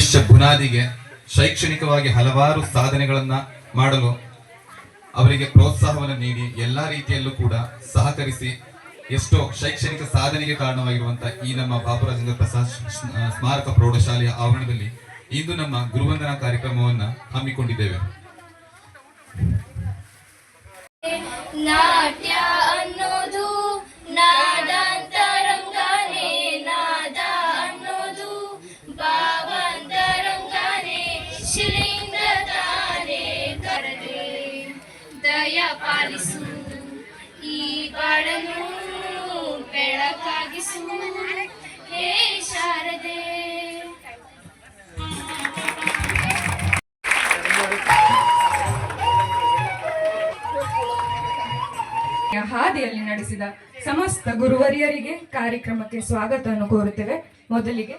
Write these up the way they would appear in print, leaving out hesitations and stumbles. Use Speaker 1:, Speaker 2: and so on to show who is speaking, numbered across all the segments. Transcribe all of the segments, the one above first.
Speaker 1: ಭವಿಷ್ಯ ಬುನಾದಿಗೆ ಶೈಕ್ಷಣಿಕವಾಗಿ ಹಲವಾರು ಸಾಧನೆಗಳನ್ನ ಮಾಡಲು ಅವರಿಗೆ ಪ್ರೋತ್ಸಾಹವನ್ನು ನೀಡಿ ಎಲ್ಲಾ ರೀತಿಯಲ್ಲೂ ಕೂಡ ಸಹಕರಿಸಿ ಎಷ್ಟೋ ಶೈಕ್ಷಣಿಕ ಸಾಧನೆಗೆ ಕಾರಣವಾಗಿರುವಂತಹ ಈ ನಮ್ಮ ಬಾಬುರಾಜೇಂದ್ರ ಪ್ರಸಾದ್ ಸ್ಮಾರಕ ಪ್ರೌಢಶಾಲೆಯ ಆವರಣದಲ್ಲಿ ಇಂದು ನಮ್ಮ ಗುರುವಂದನಾ ಕಾರ್ಯಕ್ರಮವನ್ನ ಹಮ್ಮಿಕೊಂಡಿದ್ದೇವೆ.
Speaker 2: ನಾಟ್ಯ ಅನ್ನೋದು ನಾದಾಂತರಂಗಾನೆ, ನಾದ ಅನ್ನೋದು ಭಾವಾಂತರಂಗಾನೆ, ಶಿಲೆಯಿಂದ ತಾನೇ ಕರದೆ ದಯ ಪಾಲಿಸು ಈ ಬಾಳನ್ನು ಬೆಳಕಾಗಿಸು ಹೇ ಶಾರದೆ.
Speaker 3: ಹಾದಿಯಲ್ಲಿ ನಡೆಸಿದ ಸಮಸ್ತ ಗುರುವರಿಯರಿಗೆ ಕಾರ್ಯಕ್ರಮಕ್ಕೆ ಸ್ವಾಗತವನ್ನು ಕೋರುತ್ತೇವೆ. ಮೊದಲಿಗೆ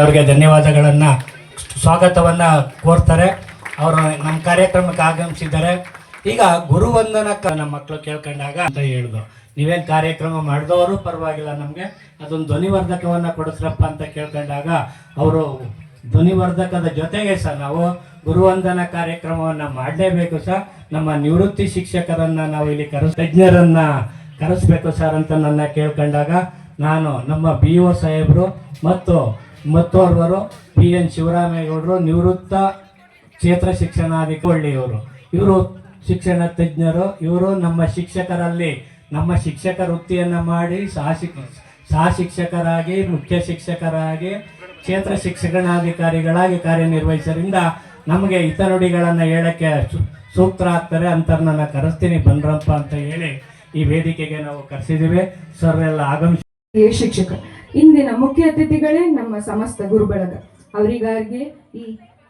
Speaker 4: ಅವರಿಗೆ ಧನ್ಯವಾದಗಳನ್ನ ಸ್ವಾಗತವನ್ನ ಕೋರ್ತಾರೆ. ಅವರು ನಮ್ಮ ಕಾರ್ಯಕ್ರಮಕ್ಕೆ ಆಗಮಿಸಿದ್ದಾರೆ. ಈಗ ಗುರುವಂದನ ನಮ್ಮ ಮಕ್ಕಳು ಕೇಳ್ಕೊಂಡಾಗ ಅಂತ ಹೇಳಿದ್ರು, ನೀವೇನು ಕಾರ್ಯಕ್ರಮ ಮಾಡಿದವರು ಪರವಾಗಿಲ್ಲ, ನಮಗೆ ಅದೊಂದು ಧ್ವನಿವರ್ಧಕವನ್ನು ಕೊಡಿಸ್ರಪ್ಪ ಅಂತ ಕೇಳ್ಕೊಂಡಾಗ ಅವರು ಧ್ವನಿವರ್ಧಕದ ಜೊತೆಗೆ ಸಹ ನಾವು ಗುರುವಂದನ ಕಾರ್ಯಕ್ರಮವನ್ನು ಮಾಡಲೇಬೇಕು ಸರ್. ನಮ್ಮ ನಿವೃತ್ತಿ ಶಿಕ್ಷಕರನ್ನು ನಾವು ಇಲ್ಲಿ ತಜ್ಞರನ್ನು ಕರೆಸಬೇಕು ಸರ್ ಅಂತ ನನ್ನ ಕೇಳ್ಕೊಂಡಾಗ ನಾನು ನಮ್ಮ BO ಸಾಹೇಬರು ಮತ್ತೋರ್ವರು PN ಶಿವರಾಮೇಗೌಡರು ನಿವೃತ್ತ ಕ್ಷೇತ್ರ ಶಿಕ್ಷಣಾಧಿಕಾರಿಯವರು, ಇವರು ಶಿಕ್ಷಣ ತಜ್ಞರು. ಇವರು ನಮ್ಮ ಶಿಕ್ಷಕರಲ್ಲಿ ನಮ್ಮ ಶಿಕ್ಷಕ ವೃತ್ತಿಯನ್ನು ಮಾಡಿ ಸಹ ಶಿಕ್ಷಕರಾಗಿ, ಮುಖ್ಯ ಶಿಕ್ಷಕರಾಗಿ, ಕ್ಷೇತ್ರ ಶಿಕ್ಷಣಾಧಿಕಾರಿಗಳಾಗಿ ಕಾರ್ಯನಿರ್ವಹಿಸೋದ್ರಿಂದ ನಮಗೆ ಹಿತನುಡಿಗಳನ್ನು ಹೇಳೋಕ್ಕೆ ಸೂಕ್ತ ಆಗ್ತಾರೆ. ಅಂತರ್ನ ಕರೆಸ್ತೀನಿ ಬನ್ರಪ್ಪ ಅಂತ ಹೇಳಿ ಈ ವೇದಿಕೆಗೆ ನಾವು ಕರೆಸಿದ್ದೀವಿ. ಸರ್ ಎಲ್ಲ ಆಗಮಿಸಿ
Speaker 3: ಶಿಕ್ಷಕ ಇಂದಿನ ಮುಖ್ಯ ಅತಿಥಿಗಳೇ ನಮ್ಮ ಸಮಸ್ತ ಗುರುಬಳಗ. ಅವರಿಗಾಗಿ ಈ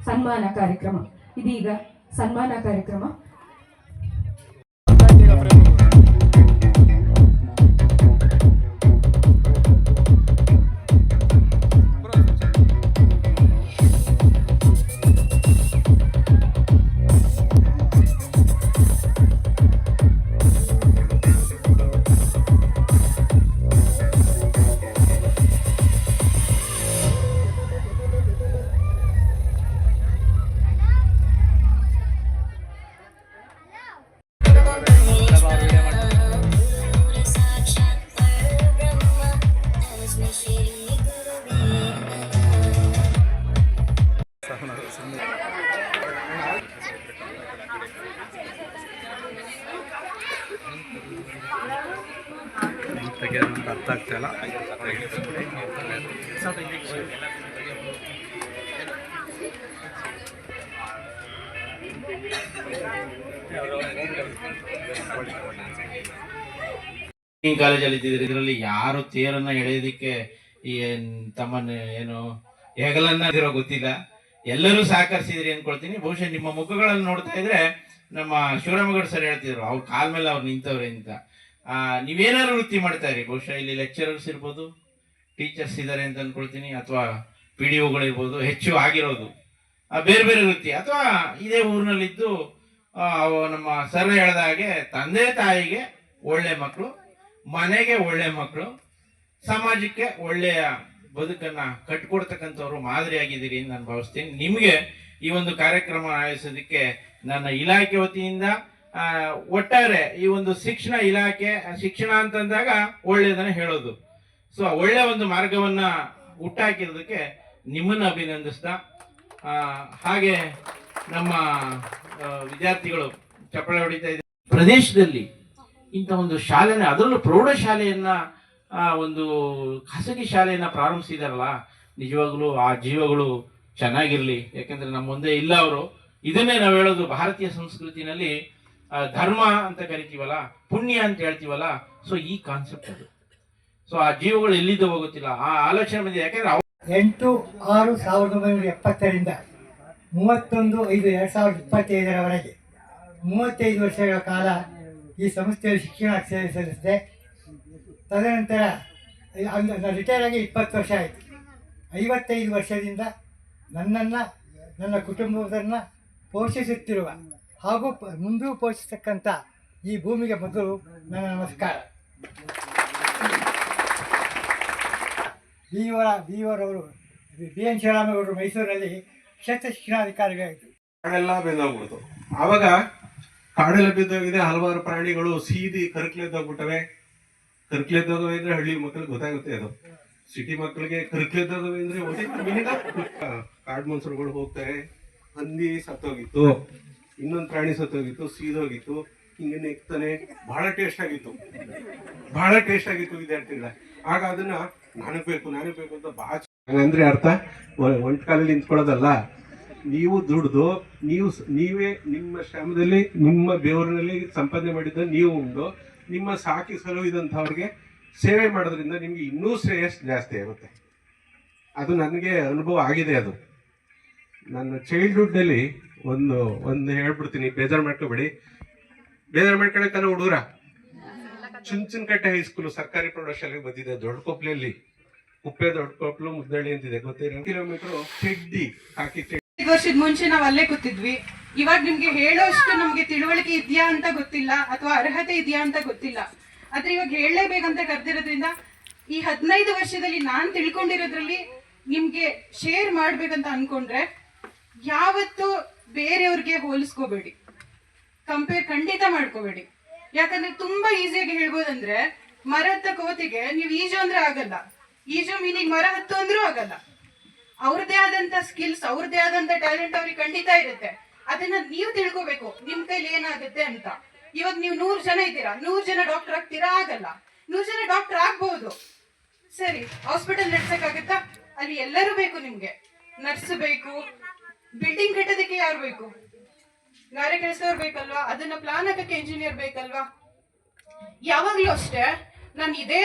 Speaker 3: ಸನ್ಮಾನ ಕಾರ್ಯಕ್ರಮ. ಇದೀಗ ಸನ್ಮಾನ ಕಾರ್ಯಕ್ರಮ.
Speaker 5: ಅರ್ಥ ಆಗ್ತಾಯಿಲ್ಲ.
Speaker 6: ಕಾಲೇಜಲ್ಲಿ ಇದ್ದಿದ್ರೆ ಇದರಲ್ಲಿ ಯಾರು ತೇರನ್ನ ಎಳೆಯೋದಿಕ್ಕೆ ಈ ತಮ್ಮನ್ನ ಏನು ಹೆಗಲನ್ನ ಇರೋ ಗೊತ್ತಿಲ್ಲ. ಎಲ್ಲರೂ ಸಹಕರಿಸಿದ್ರಿ ಅನ್ಕೊಳ್ತೀನಿ. ಬಹುಶಃ ನಿಮ್ಮ ಮುಖಗಳನ್ನು ನೋಡ್ತಾ ಇದ್ರೆ ನಮ್ಮ ಶಿವರಾಮಗೌಡ ಸರ್ ಹೇಳ್ತಿದ್ರು ಅವ್ರ ಕಾಲ್ ಮೇಲೆ ಅವ್ರು ನಿಂತವ್ರೆ ಅಂತ. ನೀವೇನಾದ್ರು ವೃತ್ತಿ ಮಾಡ್ತಾ ಇರಿ, ಬಹುಶಃ ಇಲ್ಲಿ ಲೆಕ್ಚರರ್ಸ್ ಇರ್ಬೋದು, ಟೀಚರ್ಸ್ ಇದ್ದಾರೆ ಅಂತ ಅನ್ಕೊಳ್ತೀನಿ, ಅಥವಾ PDOಗಳಿರ್ಬೋದು, ಹೆಚ್ಚು ಆಗಿರೋದು ಬೇರೆ ಬೇರೆ ವೃತ್ತಿ, ಅಥವಾ ಇದೇ ಊರಿನಲ್ಲಿದ್ದು ನಮ್ಮ ಸರ್ ಹೇಳ್ದ ಹಾಗೆ ತಂದೆ ತಾಯಿಗೆ ಒಳ್ಳೆ ಮಕ್ಕಳು, ಮನೆಗೆ ಒಳ್ಳೆ ಮಕ್ಕಳು, ಸಮಾಜಕ್ಕೆ ಒಳ್ಳೆಯ ಬದುಕನ್ನ ಕಟ್ಕೊಡ್ತಕ್ಕಂಥವ್ರು ಮಾದರಿಯಾಗಿದ್ದೀರಿ ಅಂತ ನಾನು ಭಾವಿಸ್ತೀನಿ. ನಿಮಗೆ ಈ ಒಂದು ಕಾರ್ಯಕ್ರಮ ಆಯೋಜಿಸೋದಕ್ಕೆ ನನ್ನ ಇಲಾಖೆ ವತಿಯಿಂದ ಒಟ್ಟಾರೆ ಈ ಒಂದು ಶಿಕ್ಷಣ ಇಲಾಖೆ, ಶಿಕ್ಷಣ ಅಂತಂದಾಗ ಒಳ್ಳೆಯದನ್ನ ಹೇಳೋದು, ಸೊ ಒಳ್ಳೆ ಒಂದು ಮಾರ್ಗವನ್ನ ಹುಟ್ಟಾಕಿರೋದಕ್ಕೆ ನಿಮ್ಮನ್ನ ಅಭಿನಂದಿಸ್ತಾ, ಹಾಗೆ ನಮ್ಮ ವಿದ್ಯಾರ್ಥಿಗಳು ಚಪ್ಪಳೆ ಹೊಡಿತಾ ಇದ್ದಾರೆ. ಪ್ರದೇಶದಲ್ಲಿ ಇಂಥ ಒಂದು ಶಾಲೆನ, ಅದರಲ್ಲೂ ಪ್ರೌಢಶಾಲೆಯನ್ನ ಒಂದು ಖಾಸಗಿ ಶಾಲೆಯನ್ನ ಪ್ರಾರಂಭಿಸಿದಾರಲ್ಲ, ನಿಜವಾಗ್ಲೂ ಆ ಜೀವಗಳು ಚೆನ್ನಾಗಿರ್ಲಿ. ಯಾಕಂದ್ರೆ ನಮ್ಮ ಮುಂದೆ ಇಲ್ಲ ಅವರು. ಇದನ್ನೇ ನಾವು ಹೇಳೋದು, ಭಾರತೀಯ ಸಂಸ್ಕೃತಿನಲ್ಲಿ ಧರ್ಮ ಅಂತ ಕರಿತೀವಲ್ಲ, ಪುಣ್ಯ ಅಂತ ಹೇಳ್ತೀವಲ್ಲ, ಸೊ ಈ ಕಾನ್ಸೆಪ್ಟ್ ಅದು. ಸೊ ಆ ಜೀವಗಳು ಎಲ್ಲಿದ್ದವೋ ಗೊತ್ತಿಲ್ಲ, ಆ ಆಲೋಚನೆ ಬಂದಿದೆ. ಯಾಕಂದ್ರೆ
Speaker 7: 8/6/1970ರಿಂದ 31/5/2025 35 ವರ್ಷಗಳ ಕಾಲ ಈ ಸಂಸ್ಥೆಯಲ್ಲಿ ಶಿಕ್ಷಣ ಸೇವೆ ಸಲ್ಲಿಸಿದೆ. ತದನಂತರ ರಿಟೈರ್ ಆಗಿ 20 ವರ್ಷ ಆಯಿತು. 55 ವರ್ಷದಿಂದ ನನ್ನನ್ನು, ನನ್ನ ಕುಟುಂಬದನ್ನು ಪೋಷಿಸುತ್ತಿರುವ ಹಾಗೂ ಮುಂದೂ ಪೋಷಿಸತಕ್ಕಂಥ ಈ ಭೂಮಿಗೆ ಮೊದಲು ನನ್ನ ನಮಸ್ಕಾರ. ಬಿ ಅವರು ಬಿ ಎನ್ ಶಿವರಾಮೇಗೌಡರು ಮೈಸೂರಲ್ಲಿ ಕ್ಷೇತ್ರ ಶಿಕ್ಷಣಾಧಿಕಾರಿಗಳಾಯಿತು.
Speaker 5: ಕಾಡೆಲ್ಲ ಬೆಂದೋಗ್ಬಿಡ್ತು. ಆವಾಗ ಕಾಡೆಲ್ಲ ಬಿದ್ದೋಗಿದೆ, ಹಲವಾರು ಪ್ರಾಣಿಗಳು ಸೀದಿ ಕರ್ಕ್ಲೆದ್ದೋಗ್ಬಿಟ್ಟವೆ. ಕರ್ಕ್ಲೆದ್ದೋಗವೆ ಅಂದ್ರೆ ಹಳ್ಳಿ ಮಕ್ಕಳಿಗೆ ಗೊತ್ತಾಗುತ್ತೆ. ಅದು ಸಿಟಿ ಮಕ್ಕಳಿಗೆ ಕರ್ಕ್ಲೆದ್ದೋಗವೆ ಅಂದ್ರೆ ಕಾಡು ಮನ್ಸರುಗಳು ಹೋಗ್ತವೆ. ಹಂದಿ ಸತ್ತೋಗಿತ್ತು, ಇನ್ನೊಂದು ಪ್ರಾಣಿ ಸತ್ತೋಗಿತ್ತು, ಸೀದೋಗಿತ್ತು, ಹಿಂಗೆ ನೆಕ್ತಾನೆ. ಬಹಳ ಟೇಸ್ಟ್ ಆಗಿತ್ತು ವಿದ್ಯಾರ್ಥಿಗಳ. ಆಗ ಅದನ್ನ ನನಗ್ ಬೇಕು ಅಂತ ಬಹಳ ಅಂದ್ರೆ ಅರ್ಥ ಒಂದ್ ಕಾಲಲ್ಲಿ ನಿಂತ್ಕೊಳ್ಳೋದಲ್ಲ. ನೀವು ದುಡ್ದು ನೀವೇ ನಿಮ್ಮ ಶ್ರಮದಲ್ಲಿ ನಿಮ್ಮ ಬೆವರಿನಲ್ಲಿ ಸಂಪಾದನೆ ಮಾಡಿದ್ದ ನೀವು ಉಂಡು ನಿಮ್ಮ ಸಾಕಿ ಸಲುಹಿದಂಥವ್ರಿಗೆ ಸೇವೆ ಮಾಡೋದ್ರಿಂದ ನಿಮ್ಗೆ ಇನ್ನೂ ಶ್ರೇಯಸ್ ಜಾಸ್ತಿ ಆಗುತ್ತೆ. ಅದು ನನಗೆ ಅನುಭವ ಆಗಿದೆ. ಅದು ನನ್ನ ಚೈಲ್ಡ್ಹುಡ್ನಲ್ಲಿ ಒಂದು ಹೇಳ್ಬಿಡ್ತೀನಿ, ಬೇಜಾರು ಮಾಡ್ಕೋಬೇಡಿ. ಬೇಜಾರು ಮಾಡ್ಕೊಳಕ್ಕಲ್ಲ ಹುಡುಗರ ಚುಂಚನಕಟ್ಟೆ ಹೈಸ್ಕೂಲು ಸರ್ಕಾರಿ ಪ್ರೌಢಶಾಲೆಗೆ ಬಂದಿದೆ ದೊಡ್ಡಕೊಪ್ಲೆಯಲ್ಲಿ. ಕುಪ್ಪೆ ದೊಡ್ಡಕೊಪ್ಲು ಮುದ್ದಳ್ಳಿ ಅಂತಿದೆ, ಗೊತ್ತಿಲ್ಲ. ಕಿಲೋಮೀಟರ್ ಚಡ್ಡಿ ಹಾಕಿ
Speaker 8: 5 ವರ್ಷದ ಮುಂಚೆ ನಾವು ಅಲ್ಲೇ ಕೂತಿದ್ವಿ. ಇವಾಗ ನಿಮ್ಗೆ ಹೇಳೋಷ್ಟು ನಮ್ಗೆ ತಿಳುವಳಿಕೆ ಇದೆಯಾ ಅಂತ ಗೊತ್ತಿಲ್ಲ, ಅಥವಾ ಅರ್ಹತೆ ಇದೆಯಾ ಅಂತ ಗೊತ್ತಿಲ್ಲ. ಆದ್ರೆ ಇವಾಗ ಹೇಳಲೇಬೇಕಂತ ಕರೆದಿರೋದ್ರಿಂದ ಈ 15 ವರ್ಷದಲ್ಲಿ ನಾನ್ ತಿಳ್ಕೊಂಡಿರೋದ್ರಲ್ಲಿ ನಿಮ್ಗೆ ಶೇರ್ ಮಾಡ್ಬೇಕಂತ ಅನ್ಕೊಂಡ್ರೆ ಯಾವತ್ತು ಬೇರೆಯವ್ರಿಗೆ ಹೋಲಿಸ್ಕೋಬೇಡಿ, ಕಂಪೇರ್ ಖಂಡಿತ ಮಾಡ್ಕೋಬೇಡಿ. ಯಾಕಂದ್ರೆ ತುಂಬಾ ಈಸಿಯಾಗಿ ಹೇಳ್ಬೋದಂದ್ರೆ, ಮರ ಹತ್ತ ಕೋತಿಗೆ ನೀವು ಈಜು ಅಂದ್ರೆ ಆಗಲ್ಲ, ಈಜು ಮೀನಿಗೆ ಮರ ಹತ್ತು ಅಂದ್ರೂ ಆಗಲ್ಲ. ಅವ್ರದೇ ಆದಂತ ಸ್ಕಿಲ್ಸ್, ಅವ್ರದೇ ಆದಂತ ಟ್ಯಾಲೆಂಟ್ ಅವ್ರಿಗೆ ಖಂಡಿತ ಇರುತ್ತೆ. ಅದನ್ನ ನೀವು ತಿಳ್ಕೋಬೇಕು ನಿಮ್ ಕೈಲಿ ಏನಾಗುತ್ತೆ ಅಂತ. ಇವಾಗ ನೀವು 100 ಜನ ಇದ್ದೀರಾ, 100 ಜನ ಡಾಕ್ಟರ್ ಆಗ್ತೀರಾ? ಆಗಲ್ಲ. 100 ಜನ ಡಾಕ್ಟರ್ ಆಗ್ಬಹುದು, ಸರಿ. ಹಾಸ್ಪಿಟಲ್ ನಡ್ಸಕ್ಕಾಗತ್ತಾ? ಅಲ್ಲಿ ಎಲ್ಲರೂ ಬೇಕು ನಿಮ್ಗೆ. ನರ್ಸ್ ಬೇಕು, ಬಿಲ್ಡಿಂಗ್ ಕಟ್ಟೋದಕ್ಕೆ ಯಾರು ಬೇಕು? ಗಾರೆ ಕೆಲಸದವ್ರು ಬೇಕಲ್ವಾ? ಅದನ್ನ ಪ್ಲಾನ್ ಹಾಕಕ್ಕೆ ಇಂಜಿನಿಯರ್ ಬೇಕಲ್ವಾ? ಯಾವಾಗ್ಲೂ ಅಷ್ಟೇ ನಾನು ಇದೇ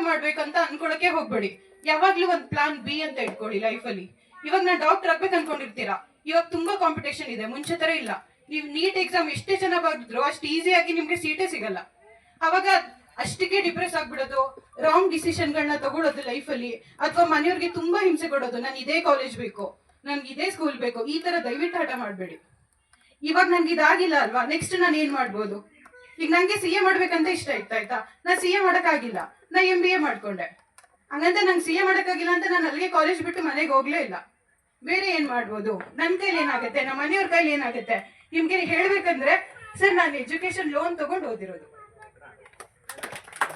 Speaker 8: ಮಾಡ್ಬೇಕಂತ ಅನ್ಕೊಳಕ್ಕೆ ಹೋಗ್ಬೇಡಿ. ಯಾವಾಗ್ಲೂ ಒಂದ್ ಪ್ಲಾನ್ ಬಿ ಅಂತ ಇಟ್ಕೊಳ್ಳಿ ಲೈಫಲ್ಲಿ. ಇವಾಗ ನಾನು ಡಾಕ್ಟರ್ ಆಗ್ಬೇಕು ಅನ್ಕೊಂಡಿರ್ತೀರಾ, ಇವಾಗ ತುಂಬಾ ಕಾಂಪಿಟೇಷನ್ ಇದೆ, ಮುಂಚೆ ತರ ಇಲ್ಲ. ನೀವು ನೀಟ್ ಎಕ್ಸಾಮ್ ಎಷ್ಟೇ ಜನ ಬರೆದ್ರು ಅಷ್ಟು ಈಸಿಯಾಗಿ ನಿಮ್ಗೆ ಸೀಟೇ ಸಿಗಲ್ಲ. ಅವಾಗ ಅಷ್ಟಕ್ಕೆ ಡಿಪ್ರೆಸ್ ಆಗ್ಬಿಡೋದು, ರಾಂಗ್ ಡಿಸಿಷನ್ಗಳನ್ನ ತಗೊಳ್ಳೋದು ಲೈಫಲ್ಲಿ, ಅಥವಾ ಮನೆಯವ್ರಿಗೆ ತುಂಬಾ ಹಿಂಸೆ ಕೊಡೋದು, ನಾನು ಇದೇ ಕಾಲೇಜ್ ಬೇಕು, ನನ್ಗೆ ಇದೇ ಸ್ಕೂಲ್ ಬೇಕು, ಈ ತರ ದಯವಿಟ್ಟು ಹಠ ಮಾಡ್ಬೇಡಿ. ಇವಾಗ ನನ್ಗೆ ಇದಾಗಿಲ್ಲ ಅಲ್ವಾ, ನೆಕ್ಸ್ಟ್ ನಾನು ಏನ್ ಮಾಡ್ಬೋದು? ಈಗ ನಂಗೆ CA ಮಾಡ್ಬೇಕಂತ ಇಷ್ಟ ಇತ್ತು, ಆಯ್ತಾ? ನಾ CA ಮಾಡಕ್ಕಾಗಿಲ್ಲ, ನಾ MBA ಮಾಡ್ಕೊಂಡೆ. ಹಂಗಂತ ನಂಗೆ CA ಮಾಡಕ್ಕಾಗಿಲ್ಲ ಅಂತ ನಾನು ಅಲ್ಲಿಗೆ ಕಾಲೇಜ್ ಬಿಟ್ಟು ಮನೆಗೆ ಹೋಗ್ಲೇ ಇಲ್ಲ. ಬೇರೆ ಏನ್ ಮಾಡ್ಬೋದು? ನನ್ ಕೈಲಿ ಏನಾಗುತ್ತೆ, ನಮ್ಮ ಮನೆಯವ್ರ ಕೈಲಿ ಏನಾಗುತ್ತೆ? ನಿಮ್ಗೆ ಹೇಳ್ಬೇಕಂದ್ರೆ, ಸರ್ ನಾನು ಎಜುಕೇಶನ್ ಲೋನ್ ತಗೊಂಡು ಓದಿರೋದು.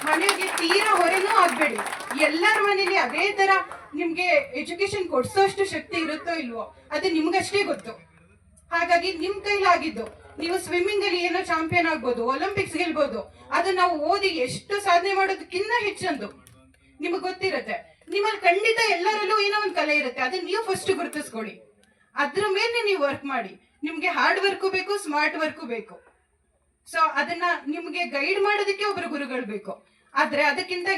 Speaker 8: ಮನೆಗೆ ತೀರಾ ಹೊರೆನೂ ಆಗ್ಬೇಡಿ. ಎಲ್ಲರ ಮನೇಲಿ ಅದೇ ತರ ನಿಮ್ಗೆ ಎಜುಕೇಶನ್ ಕೊಡ್ಸೋಷ್ಟು ಶಕ್ತಿ ಇರುತ್ತೋ ಇಲ್ವೋ ಅದು ನಿಮ್ಗಷ್ಟೇ ಗೊತ್ತು. ಹಾಗಾಗಿ ನಿಮ್ ಕೈಲಾಗಿದ್ದು, ನೀವು ಸ್ವಿಮ್ಮಿಂಗ್ ಅಲ್ಲಿ ಏನೋ ಚಾಂಪಿಯನ್ ಆಗ್ಬೋದು, ಒಲಿಂಪಿಕ್ಸ್ ಗೆಲ್ಬಹುದು. ಅದು ನಾವು ಓದಿ ಎಷ್ಟು ಸಾಧನೆ ಮಾಡೋದಕ್ಕಿಂತ ಹೆಚ್ಚಂದು ನಿಮಗ್ ಗೊತ್ತಿರುತ್ತೆ. ನಿಮ್ಮಲ್ಲಿ ಖಂಡಿತ ಎಲ್ಲರಲ್ಲೂ ಏನೋ ಒಂದು ಕಲೆ ಇರುತ್ತೆ, ಅದನ್ನ ನೀವು ಫಸ್ಟ್ ಗುರುತಿಸ್ಕೊಳ್ಳಿ. ಅದ್ರ ಮೇಲೆ ನೀವು ವರ್ಕ್ ಮಾಡಿ. ನಿಮ್ಗೆ ಹಾರ್ಡ್ ವರ್ಕು ಬೇಕು, ಸ್ಮಾರ್ಟ್ ವರ್ಕು ಬೇಕು. ಸೊ ಅದನ್ನ ನಿಮ್ಗೆ ಗೈಡ್ ಮಾಡೋದಕ್ಕೆ ಒಬ್ರು ಗುರುಗಳು ಬೇಕು. ಆದ್ರೆ ಅದಕ್ಕಿಂತ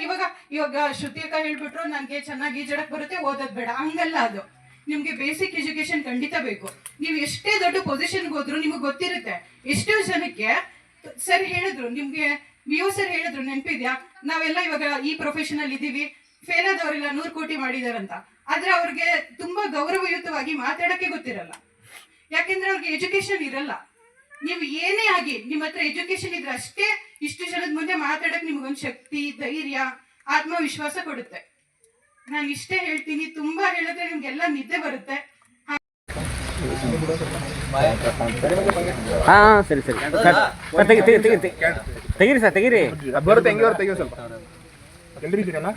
Speaker 8: ಇವಾಗ ಶ್ರುತಿ ಅಕ್ಕ ಹೇಳ್ಬಿಟ್ರು ನನ್ಗೆ ಚೆನ್ನಾಗಿ ಈಜಡಕ್ ಬರುತ್ತೆ, ಓದೋದ್ ಬೇಡ, ಹಂಗಲ್ಲ. ಅದು ನಿಮ್ಗೆ ಬೇಸಿಕ್ ಎಜುಕೇಶನ್ ಖಂಡಿತ ಬೇಕು. ನೀವು ಎಷ್ಟೇ ದೊಡ್ಡ ಪೊಸಿಷನ್ಗೆ ಹೋದ್ರು ನಿಮ್ಗೆ ಗೊತ್ತಿರುತ್ತೆ. ಎಷ್ಟೋ ಜನಕ್ಕೆ ಸರ್ ಹೇಳಿದ್ರು, ನಿಮ್ಗೆ ವಿಒ ಸರ್ ಹೇಳಿದ್ರು, ನೆನಪಿದ್ಯಾ? ನಾವೆಲ್ಲ ಇವಾಗ ಈ ಪ್ರೊಫೆಷನ್ ಅಲ್ಲಿ ಇದೀವಿ, ಫೇಲ್ ಆದವರೆಲ್ಲ 100 ಕೋಟಿ ಮಾಡಿದಾರಂತ. ಆದ್ರೆ ಅವ್ರಿಗೆ ತುಂಬಾ ಗೌರವಯುತವಾಗಿ ಮಾತಾಡಕ್ಕೆ ಗೊತ್ತಿರಲ್ಲ, ಯಾಕೆಂದ್ರೆ ಅವ್ರಿಗೆ ಎಜುಕೇಶನ್ ಇರಲ್ಲ. ನೀವು ಏನೇ ಆಗಿ ನಿಮ್ಮ ಹತ್ರ ಎಜುಕೇಶನ್ ಇದ್ರೆ ಅಷ್ಟೇ ಇಷ್ಟು ಜನದ ಮುಂದೆ ಮಾತಾಡಕ್ ನಿಮ್ಗೊಂದು ಶಕ್ತಿ, ಧೈರ್ಯ, ಆತ್ಮವಿಶ್ವಾಸ ಕೊಡುತ್ತೆ. ನಾನು ಇಷ್ಟೇ ಹೇಳ್ತೀನಿ. ತುಂಬಾ ಹೇಳಿದ್ರೆ ನಿಮ್ಗೆಲ್ಲ ನಿದ್ದೆ ಬರುತ್ತೆ.
Speaker 9: ಸರಿ ತೆಗೀರಿ ಸರ್, ತೆಗೀರಿ.
Speaker 10: ಬರುತ್ತೆ, ಹೆಂಗೆ ತೆಗಿಯೋ ಸ್ವಲ್ಪ. ಎಲ್ರಿದ್ದೀರಲ್ಲ?